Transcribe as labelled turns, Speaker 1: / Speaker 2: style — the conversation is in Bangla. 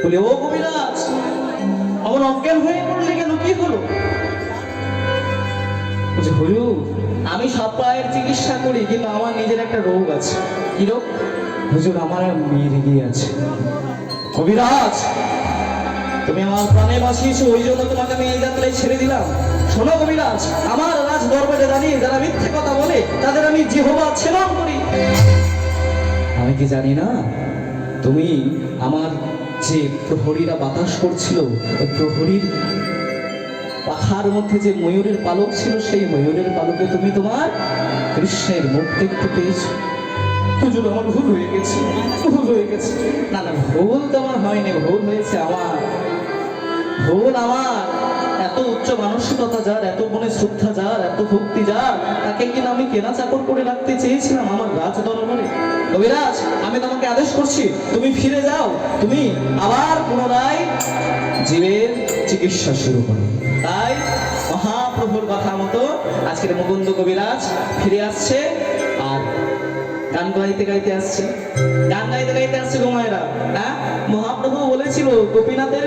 Speaker 1: বলে, ও কবিরাজ, আমার অজ্ঞান হয়ে পড়লে কেন, কি হলো? বলছে, হুজুর, আমি সব পায়ের চিকিৎসা করি, কিন্তু আমার নিজের একটা রোগ আছে। কি রোগ? হুজুর, আমার মেয়ে রেগে আছে। কবিরাজ, তুমি আমার প্রাণে বাঁচিয়েছো, ওই জন্য তোমাকে আমি এই যাত্রায় ছেড়ে দিলাম। শোনো কবিরাজ, আমার রাজ দরবারে দাঁড়িয়ে যারা মিথ্যে কথা বলে তাদের আমি জিহ্বা ছেদন করি। আমি কি জানি না তুমি আমার যে প্রহরীরা বাতাস করছিল, ওই প্রহরীর পাখার মধ্যে যে ময়ূরের পালক ছিল, সেই ময়ূরের পালকে তুমি তোমার কৃষ্ণের মুখ দেখতে পেয়েছো। হুজুর, আমার ভুল হয়ে গেছে, ভুল হয়ে গেছে। না না, ভুল তোমার হয়নি, ভুল হয়েছে আমার। ভুল আমার। এত উচ্চ মানসিকতা যার, এত মনে শ্রদ্ধা যার, এত ভক্তি যার, তাকে কিনা আমি কেনা চাকর করে রাখতে চেয়েছিলাম আমার রাজ দরবারে। কবিরাজ, আমি তোমাকে আদেশ করছি, তুমি ফিরে যাও, তুমি আবার পুনরায় জীবের চিকিৎসা শুরু করো। তাই মহাপ্রভুর কথা মতো আজকের মুকুন্দ কবিরাজ ফিরে আসছে, আর গান গাইতে গাইতে আসছে, গান গাইতে গাইতে আসছে। গোমায়েরা, হ্যাঁ, মহাপ্রভু বলেছিল গোপীনাথের